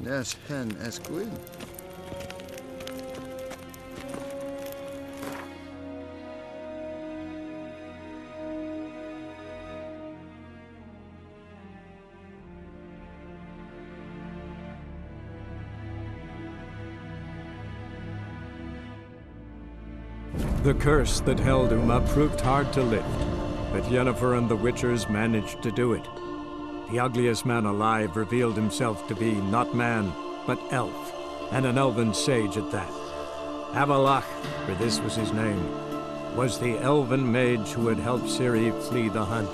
as hen as queen. The curse that held Uma proved hard to lift, but Yennefer and the Witchers managed to do it. The ugliest man alive revealed himself to be not man, but elf, and an elven sage at that. Avalach, for this was his name, was the elven mage who had helped Ciri flee the hunt,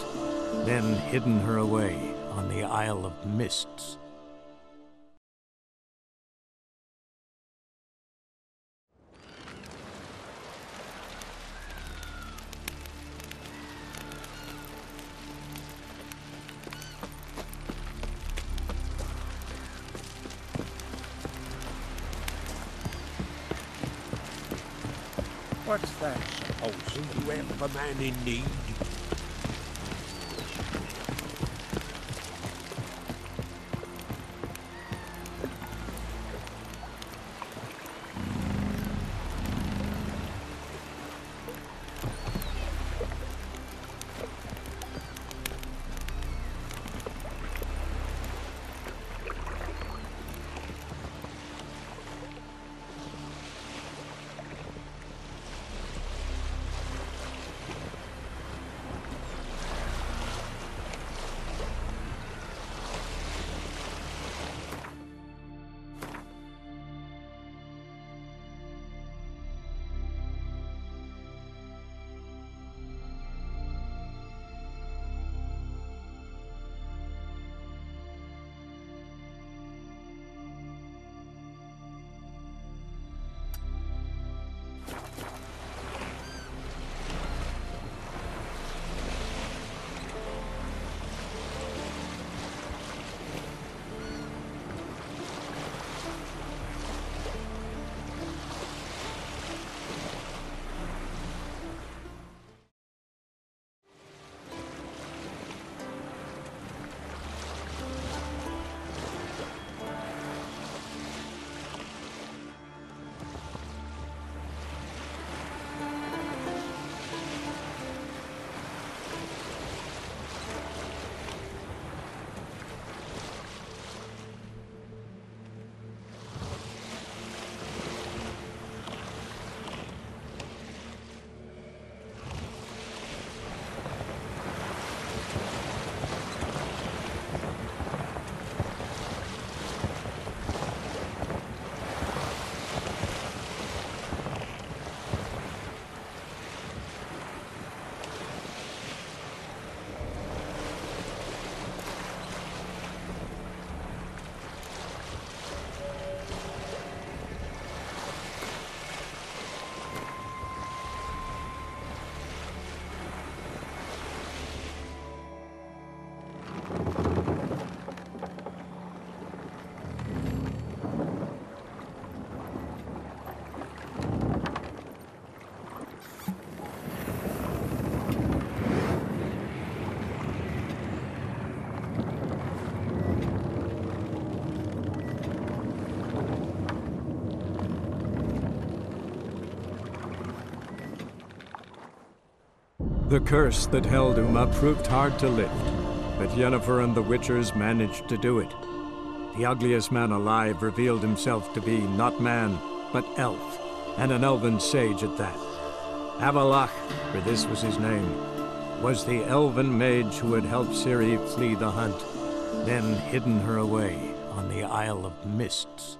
then hidden her away on the Isle of Mists. What's that, suppose? You have a man in need? The curse that held Uma proved hard to lift, but Yennefer and the Witchers managed to do it. The ugliest man alive revealed himself to be not man, but elf, and an elven sage at that. Avalach, for this was his name, was the elven mage who had helped Ciri flee the hunt, then hidden her away on the Isle of Mists.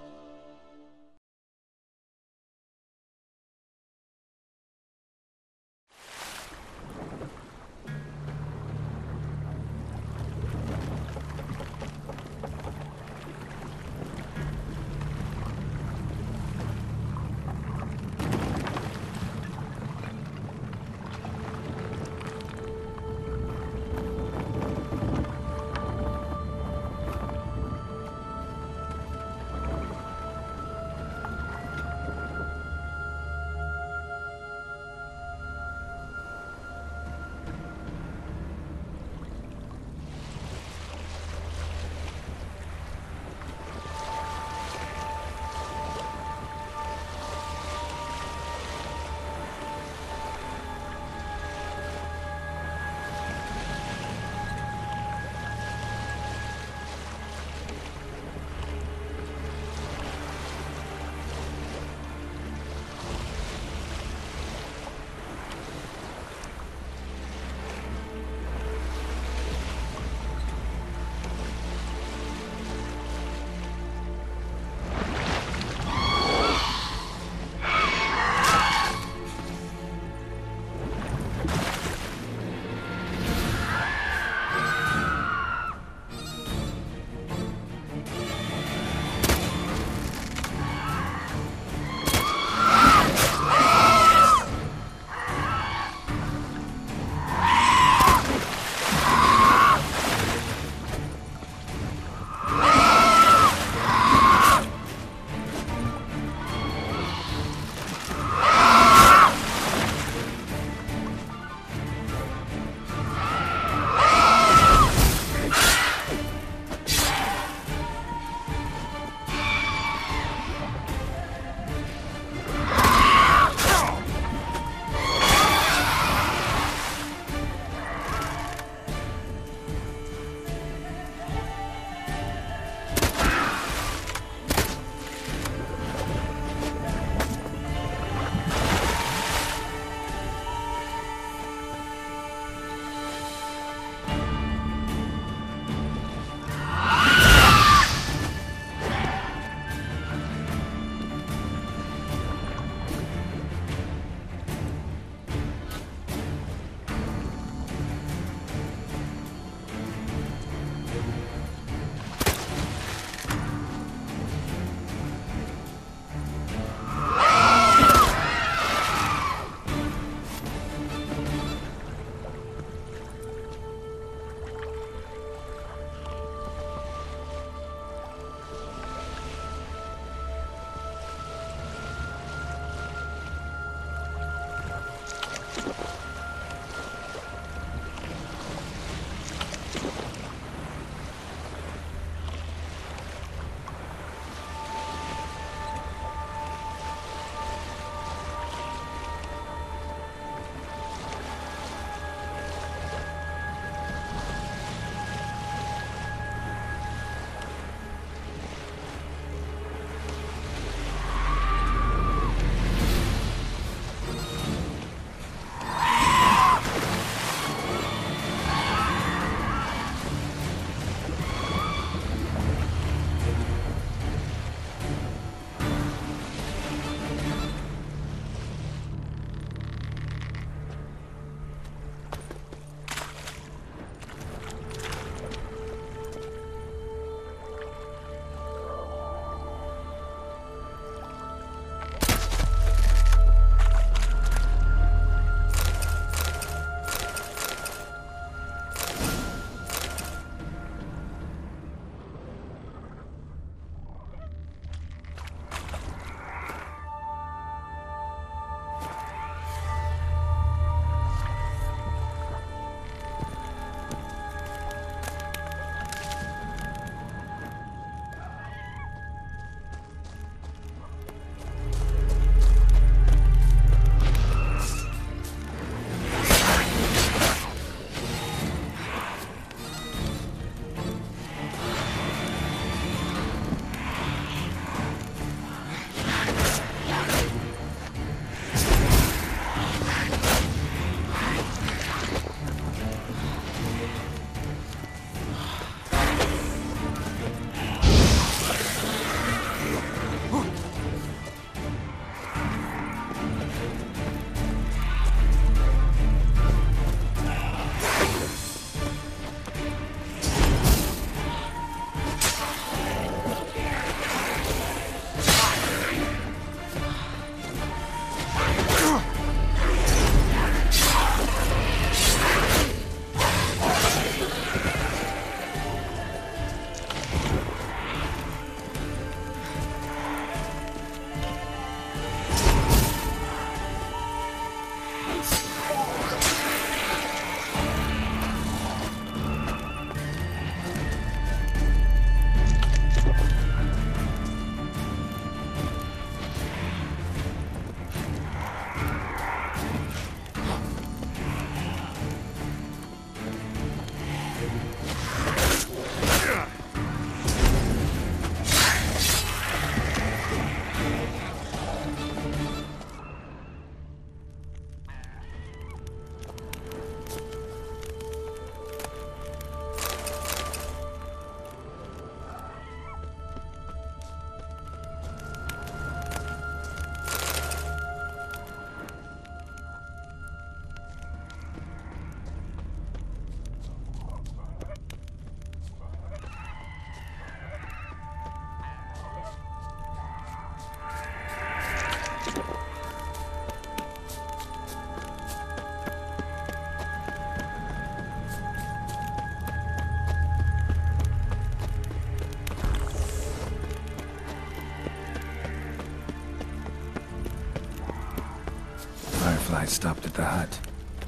I stopped at the hut.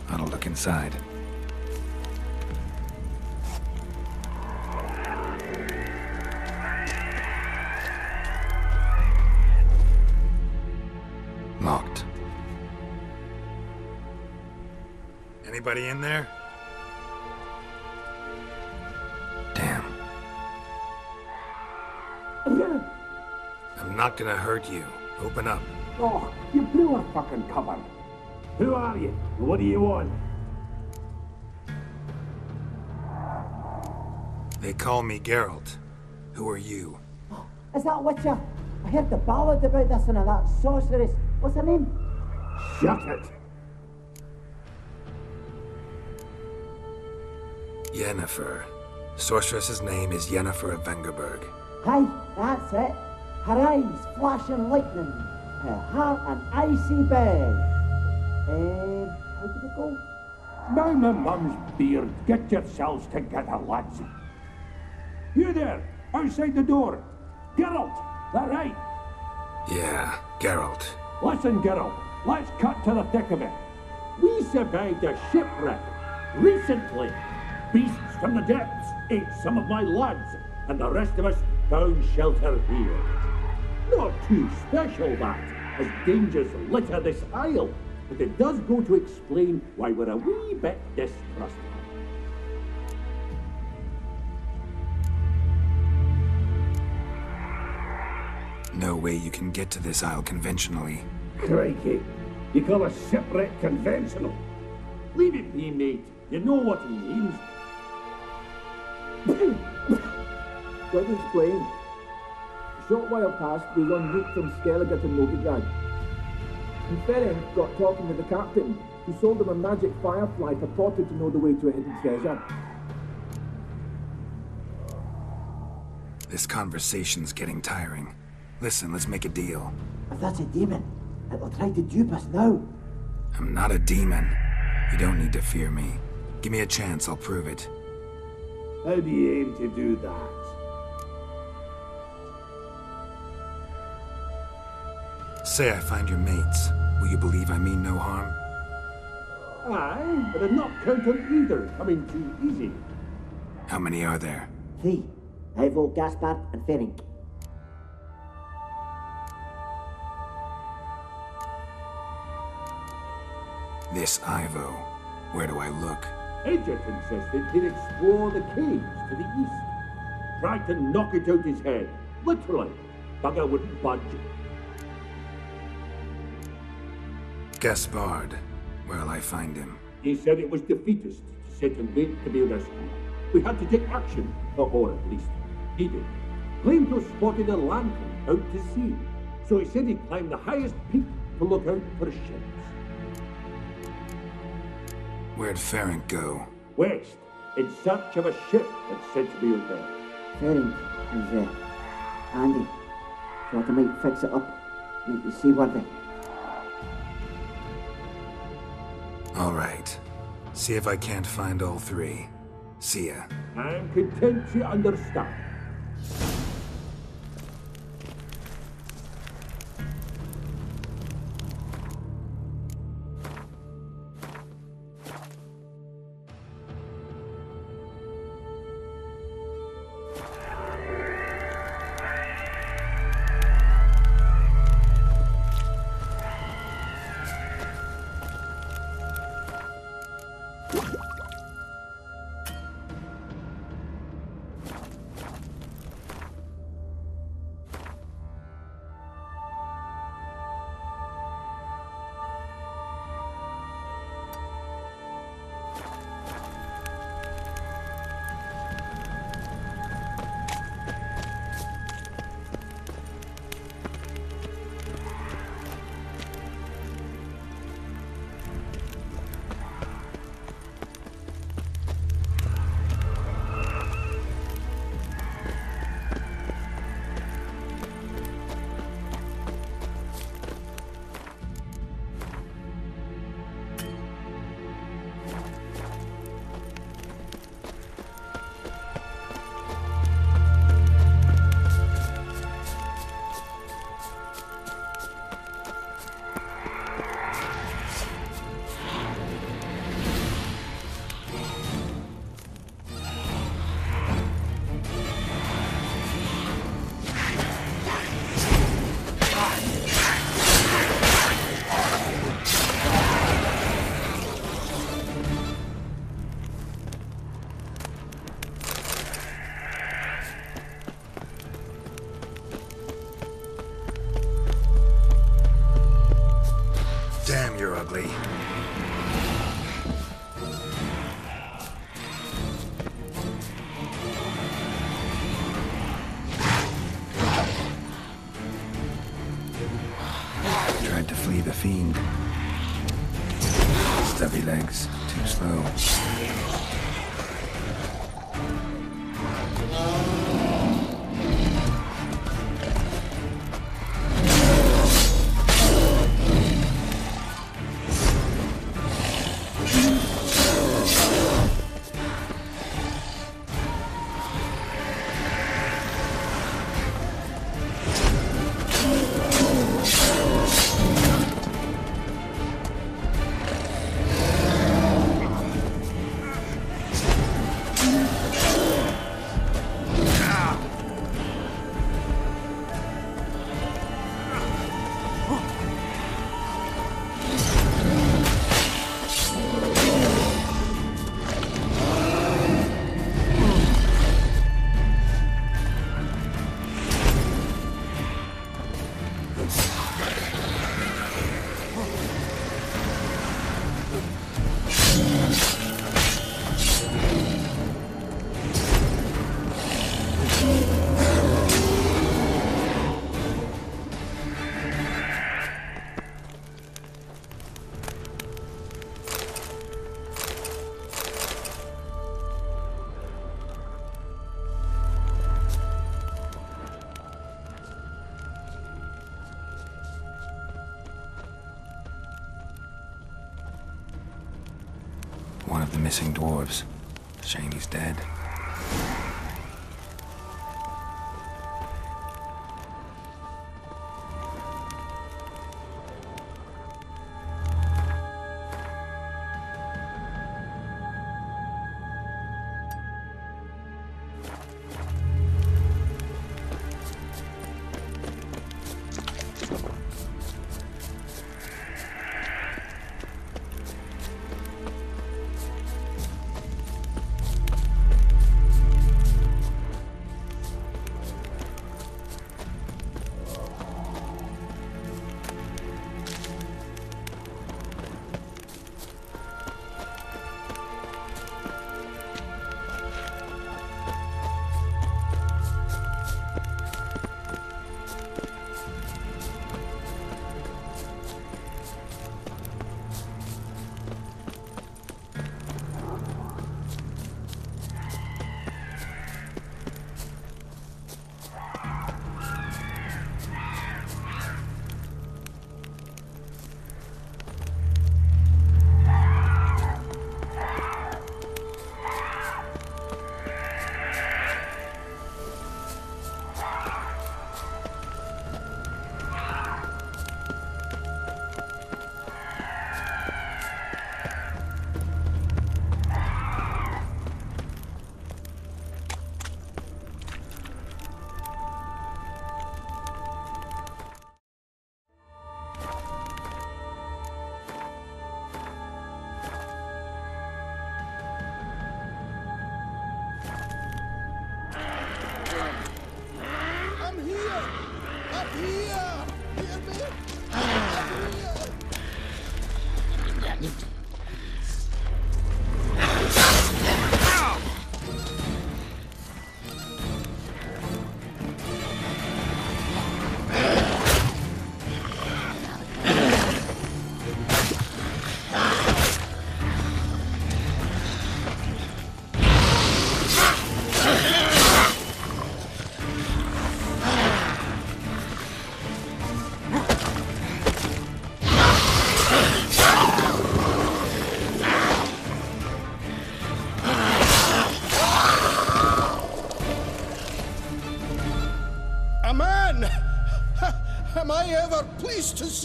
Ought to look inside. Locked. Anybody in there? Damn. I'm not gonna hurt you. Open up. Oh, you blew our fucking cover. Who are you? And what do you want? They call me Geralt. Who are you? Is that Witcher? I heard the ballad about this and that sorceress. What's her name? Shut it! Yennefer. Sorceress's name is Yennefer of Vengerberg. Aye, that's it. Her eyes flashing lightning. Her heart an icy bed. How did it go? Now my mum's beard. Get yourselves together, lads. You there, outside the door. Geralt, that right? Yeah, Geralt. Listen, Geralt, let's cut to the thick of it. We survived a shipwreck recently. Beasts from the depths ate some of my lads, and the rest of us found shelter here. Not too special, that, as dangers litter this isle, but it does go to explain why we're a wee bit distrustful. No way you can get to this isle conventionally. Crikey, you call a shipwreck conventional? Leave it be, mate. You know what he means. Let me explain. A short while past, we were en route from Skellige to Novigrad. And Ferenc got talking to the captain, who sold him a magic firefly purported to know the way to a hidden treasure. This conversation's getting tiring. Listen, let's make a deal. If that's a demon, it'll try to dupe us now. I'm not a demon. You don't need to fear me. Give me a chance, I'll prove it. How do you aim to do that? Say I find your mates. Will you believe I mean no harm? Aye, but I'd not count on either coming too easy. How many are there? 3. Ivo, Gaspard, and Ferenc. This Ivo. Where do I look? Agent insisted he'd explore the caves to the east. Tried to knock it out his head. Literally. Bugger wouldn't budge. Gaspard. Where'll I find him? He said it was defeatist to sit and wait to be rescued. We had to take action, or at least he did. Claimed to have spotted a lantern out to sea, so he said he'd climb the highest peak to look out for ships. Where'd Ferenc go? West, in search of a ship that's said to be out there. Ferenc is handy. Thought I might fix it up, make it seaworthy. All right. See if I can't find all 3. See ya. I'm content to understand. Damn, you're ugly. Tried to flee the fiend. Stubby legs, too slow. One of the missing dwarves. Shame he's dead.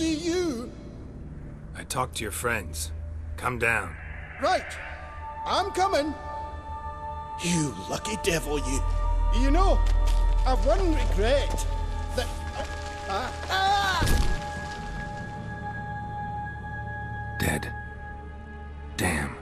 see you. I talked to your friends. Come down. Right. I'm coming. You lucky devil, you. You know, I've one regret. That... Dead. Damn.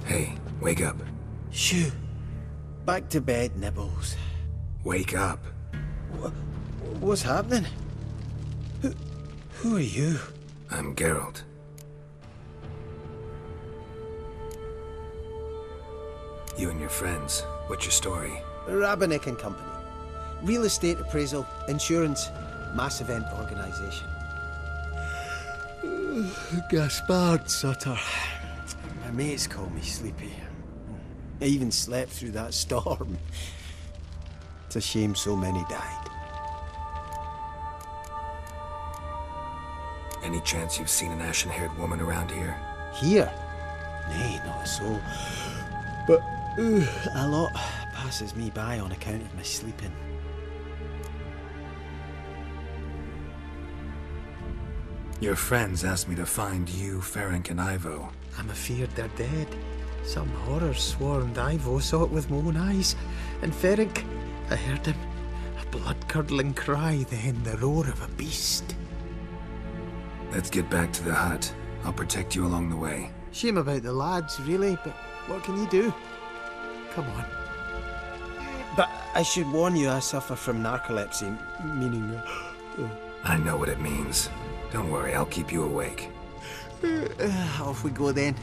Hey, wake up. Shoo. Back to bed, Nibbles. Wake up. What's happening? Who are you? I'm Geralt. You and your friends, what's your story? Rabinick and Company. Real estate appraisal, insurance, mass event organisation. Gaspard, Sutter. My mates call me Sleepy. I even slept through that storm. It's a shame so many died. Any chance you've seen an ashen-haired woman around here? Here? Nay, not a soul. But a lot passes me by on account of my sleeping. Your friends asked me to find you, Ferenc, and Ivo. I'm afeard they're dead. Some horror swarmed Ivo, saw it with my own eyes. And Ferenc, I heard him. A blood-curdling cry, then the roar of a beast. Let's get back to the hut. I'll protect you along the way. Shame about the lads, really, but what can you do? Come on. But I should warn you, I suffer from narcolepsy, meaning... I know what it means. Don't worry, I'll keep you awake. Off we go then.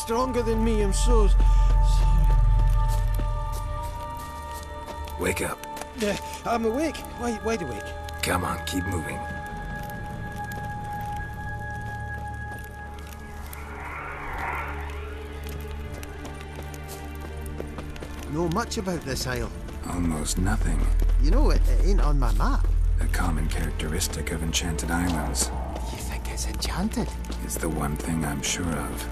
stronger than me. I'm so sorry. Wake up. I'm awake. Wide awake. Come on, keep moving. Know much about this isle? Almost nothing. You know, it ain't on my map. A common characteristic of enchanted islands. You think it's enchanted? It's the one thing I'm sure of.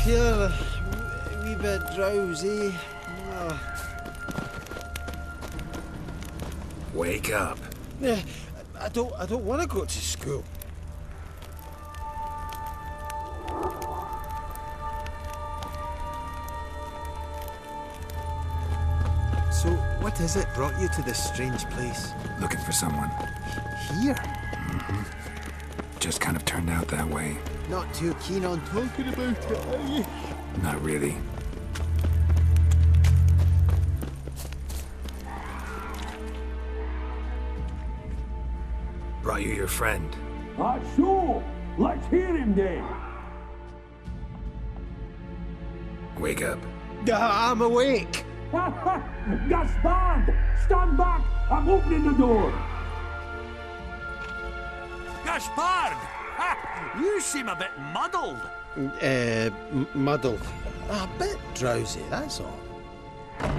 Feel a wee bit drowsy. Wake up. I don't want to go to school. So, what is it brought you to this strange place? Looking for someone. Here? Just kind of turned out that way. Not too keen on talking about it, are you? Not really. Brought you your friend. So, let's hear him then. Wake up. I'm awake. Gaspard, stand back. I'm opening the door. Gaspard! You seem a bit muddled. Muddled. A bit drowsy, that's all.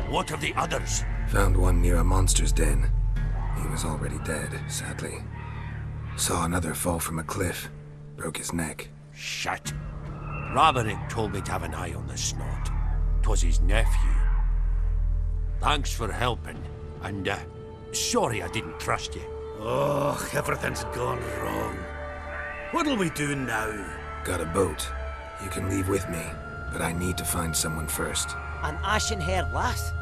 What of the others? Found one near a monster's den. He was already dead, sadly. Saw another fall from a cliff. Broke his neck. Shit. Roderick told me to have an eye on the snot. 'Twas his nephew. Thanks for helping, and sorry I didn't trust you. Oh, everything's gone wrong. What'll we do now? Got a boat. You can leave with me, but I need to find someone first. An ashen-haired lass?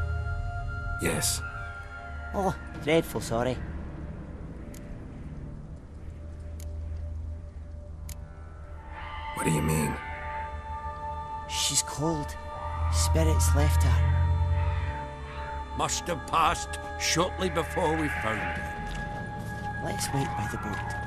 Yes. Oh, dreadful sorry. What do you mean? She's cold. Spirits left her. Must have passed shortly before we found her. Let's wait by the boat.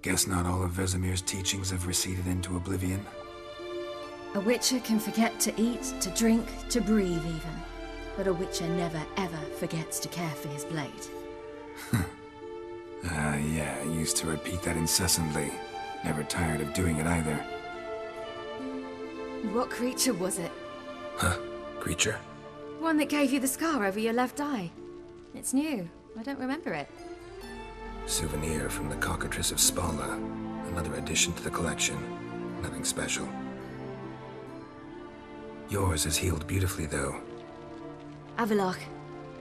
Guess not all of Vesemir's teachings have receded into oblivion. A Witcher can forget to eat, to drink, to breathe even. But a Witcher never ever forgets to care for his blade. Yeah, I used to repeat that incessantly. Never tired of doing it either. What creature was it? Huh? Creature? One that gave you the scar over your left eye. It's new. I don't remember it. Souvenir from the Cockatrice of Spala. Another addition to the collection. Nothing special. Yours is healed beautifully, though. Avalok.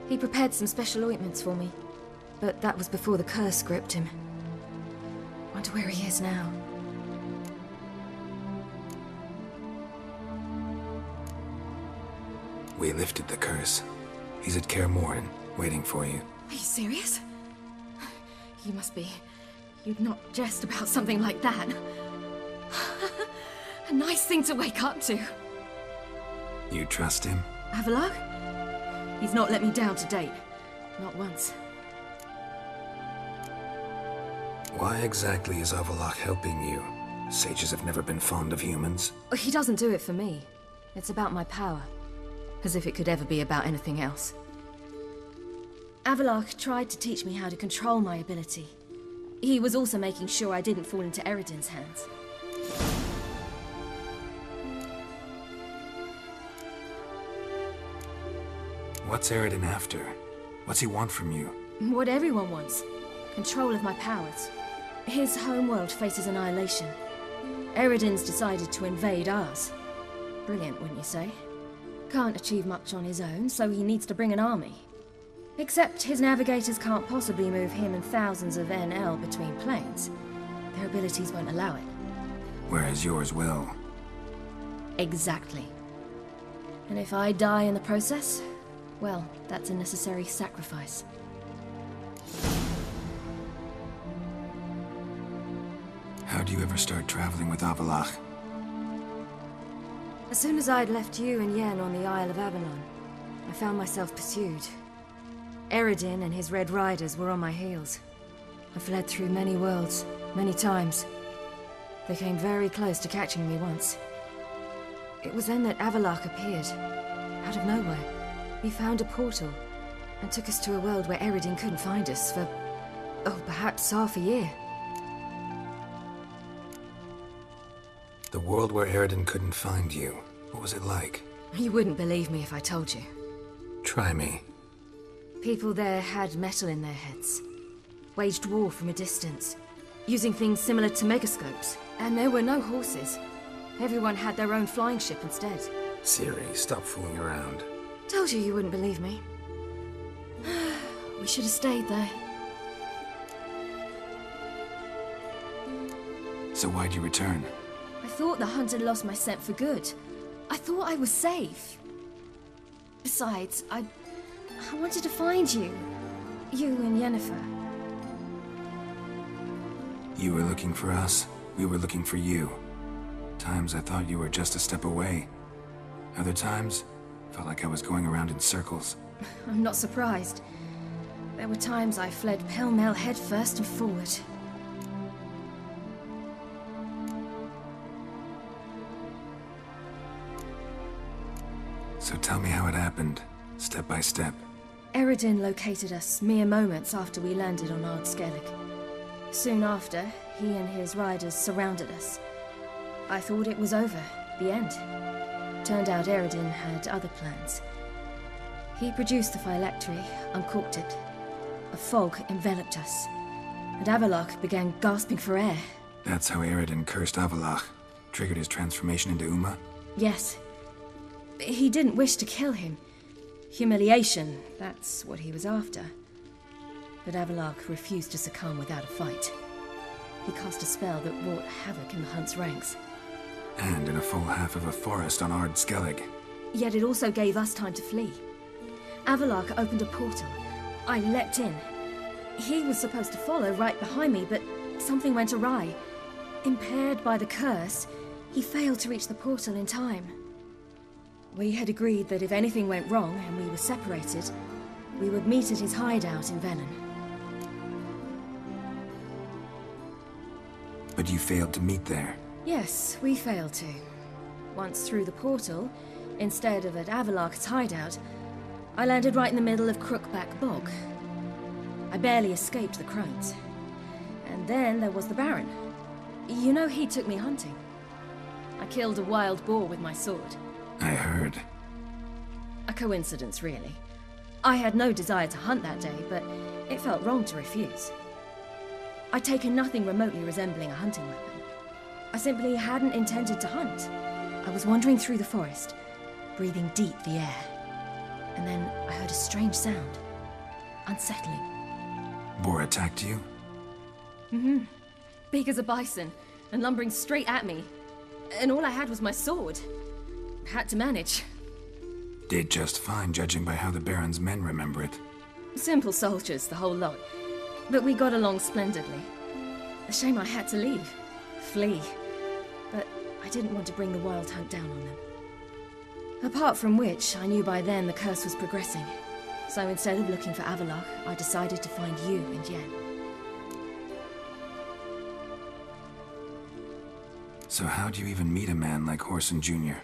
He prepared some special ointments for me. But that was before the curse gripped him. Wonder where he is now. We lifted the curse. He's at Kaer Morhen, waiting for you. Are you serious? You must be. You'd not jest about something like that. A nice thing to wake up to. You trust him? Avalok? He's not let me down to date. Not once. Why exactly is Avalok helping you? Sages have never been fond of humans. He doesn't do it for me. It's about my power. As if it could ever be about anything else. Avalok tried to teach me how to control my ability. He was also making sure I didn't fall into Eredin's hands. What's Eredin after? What's he want from you? What everyone wants. Control of my powers. His homeworld faces annihilation. Eredin's decided to invade ours. Brilliant, wouldn't you say? Can't achieve much on his own, so he needs to bring an army. Except his navigators can't possibly move him and thousands of NL between planes. Their abilities won't allow it. Whereas yours will. Exactly. And if I die in the process, well, that's a necessary sacrifice. How'd you ever start traveling with Avalok? As soon as I'd left you and Yen on the Isle of Avalon, I found myself pursued. Eredin and his Red Riders were on my heels. I fled through many worlds, many times. They came very close to catching me once. It was then that Avalok appeared, out of nowhere. He found a portal, and took us to a world where Eredin couldn't find us for, oh, perhaps half a year. The world where Eredin couldn't find you. What was it like? You wouldn't believe me if I told you. Try me. People there had metal in their heads. Waged war from a distance. Using things similar to megascopes. And there were no horses. Everyone had their own flying ship instead. Ciri, stop fooling around. Told you you wouldn't believe me. We should have stayed there. So why'd you return? I thought the hunt had lost my scent for good. I thought I was safe. Besides, I wanted to find you. You and Yennefer. You were looking for us. We were looking for you. Times I thought you were just a step away. Other times, felt like I was going around in circles. I'm not surprised. There were times I fled pell-mell headfirst and forward. So tell me how it happened, step by step. Eredin located us mere moments after we landed on Ard Skellig. Soon after, he and his riders surrounded us. I thought it was over, the end. Turned out Eredin had other plans. He produced the phylactery, uncorked it. A fog enveloped us, and Avalok began gasping for air. That's how Eredin cursed Avalok, triggered his transformation into Uma? Yes. He didn't wish to kill him. Humiliation, that's what he was after. But Avalok refused to succumb without a fight. He cast a spell that wrought havoc in the hunt's ranks. And in a full half of a forest on Ard Skellig. Yet it also gave us time to flee. Avalok opened a portal. I leapt in. He was supposed to follow right behind me, but something went awry. Impaired by the curse, he failed to reach the portal in time. We had agreed that if anything went wrong and we were separated, we would meet at his hideout in Velen. But you failed to meet there. Yes, we failed to. Once through the portal, instead of at Avalok's hideout, I landed right in the middle of Crookback Bog. I barely escaped the crones. And then there was the Baron. You know, he took me hunting. I killed a wild boar with my sword. I heard. A coincidence, really. I had no desire to hunt that day, but it felt wrong to refuse. I'd taken nothing remotely resembling a hunting weapon. I simply hadn't intended to hunt. I was wandering through the forest, breathing deep the air. And then I heard a strange sound. Unsettling. Boar attacked you? Mm-hmm. Big as a bison, and lumbering straight at me. And all I had was my sword. Had to manage. Did just fine, judging by how the Baron's men remember it. Simple soldiers, the whole lot. But we got along splendidly. A shame I had to leave. Flee. But I didn't want to bring the Wild Hunt down on them. Apart from which, I knew by then the curse was progressing. So instead of looking for Avalok, I decided to find you and Yen. So how'd you even meet a man like Horson Jr.?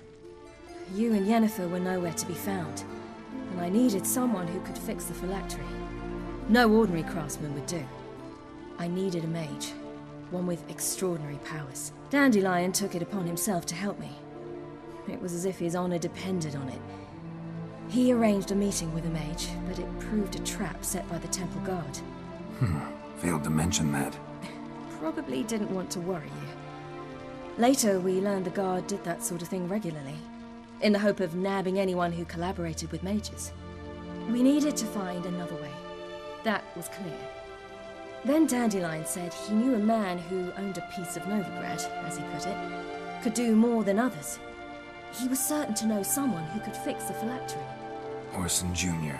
You and Yennefer were nowhere to be found, and I needed someone who could fix the phylactery. No ordinary craftsman would do. I needed a mage, one with extraordinary powers. Dandelion took it upon himself to help me. It was as if his honor depended on it. He arranged a meeting with a mage, but it proved a trap set by the temple guard. Failed to mention that. Probably didn't want to worry you. Later, we learned the guard did that sort of thing regularly, in the hope of nabbing anyone who collaborated with mages. We needed to find another way. That was clear. Then Dandelion said he knew a man who owned a piece of Novigrad, as he put it, could do more than others. He was certain to know someone who could fix the phylactery. Horson Jr.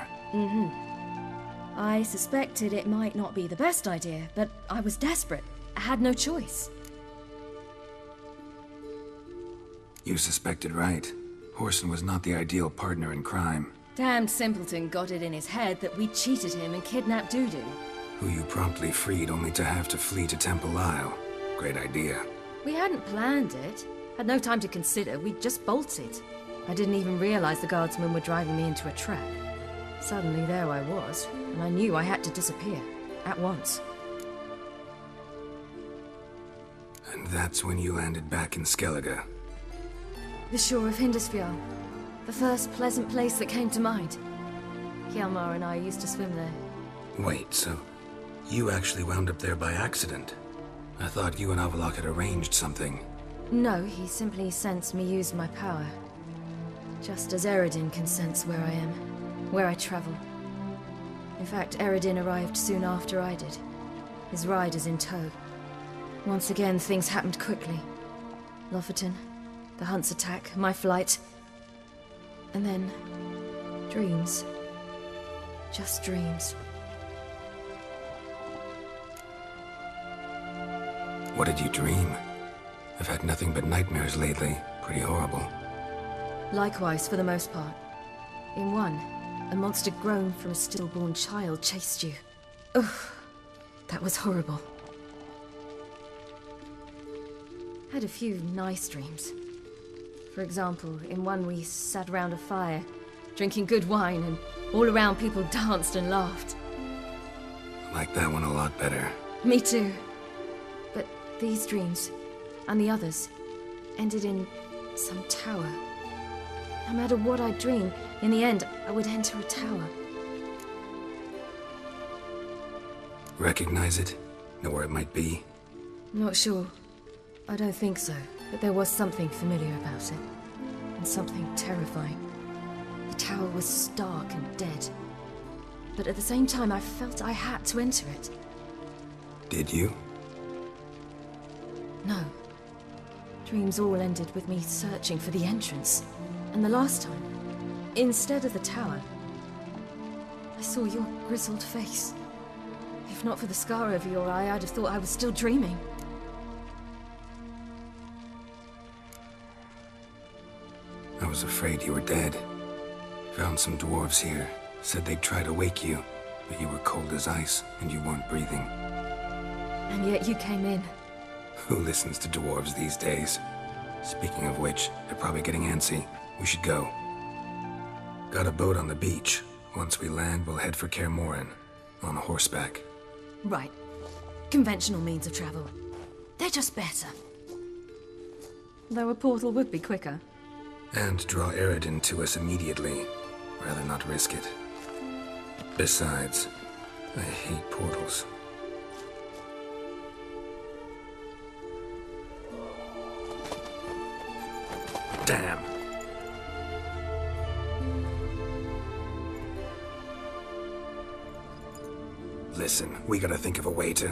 I suspected it might not be the best idea, but I was desperate. I had no choice. You suspected right. Horson was not the ideal partner in crime. Damned simpleton got it in his head that we cheated him and kidnapped Dudu. Who you promptly freed only to have to flee to Temple Isle. Great idea. We hadn't planned it. Had no time to consider. We just bolted. I didn't even realize the guardsmen were driving me into a trap. Suddenly there I was, and I knew I had to disappear. At once. And that's when you landed back in Skellige. The shore of Hindisfjall. The first pleasant place that came to mind. Hjalmar and I used to swim there. Wait, so you actually wound up there by accident? I thought you and Avalok had arranged something. No, he simply sensed me use my power. Just as Eredin can sense where I am, where I travel. In fact, Eredin arrived soon after I did. His riders in tow. Once again, things happened quickly. Lofoten, the hunt's attack, my flight. And then, dreams. Just dreams. What did you dream? I've had nothing but nightmares lately. Pretty horrible. Likewise, for the most part. In one, a monster grown from a stillborn child chased you. Ugh, that was horrible. Had a few nice dreams. For example, in one we sat around a fire, drinking good wine, and all around people danced and laughed. I like that one a lot better. Me too. But these dreams, and the others, ended in some tower. No matter what I dreamed, in the end, I would enter a tower. Recognize it? Know where it might be? Not sure. I don't think so, but there was something familiar about it. And something terrifying. The tower was stark and dead. But at the same time, I felt I had to enter it. Did you? No. Dreams all ended with me searching for the entrance. And the last time, instead of the tower, I saw your grizzled face. If not for the scar over your eye, I'd have thought I was still dreaming. I was afraid you were dead. Found some dwarves here. Said they'd try to wake you, but you were cold as ice, and you weren't breathing. And yet you came in. Who listens to dwarves these days? Speaking of which, they're probably getting antsy. We should go. Got a boat on the beach. Once we land, we'll head for Kaer Morhen. On horseback. Right. Conventional means of travel. They're just better. Though a portal would be quicker. And draw Eredin to us immediately. Rather not risk it. Besides, I hate portals. Damn. Listen, we gotta think of a way to...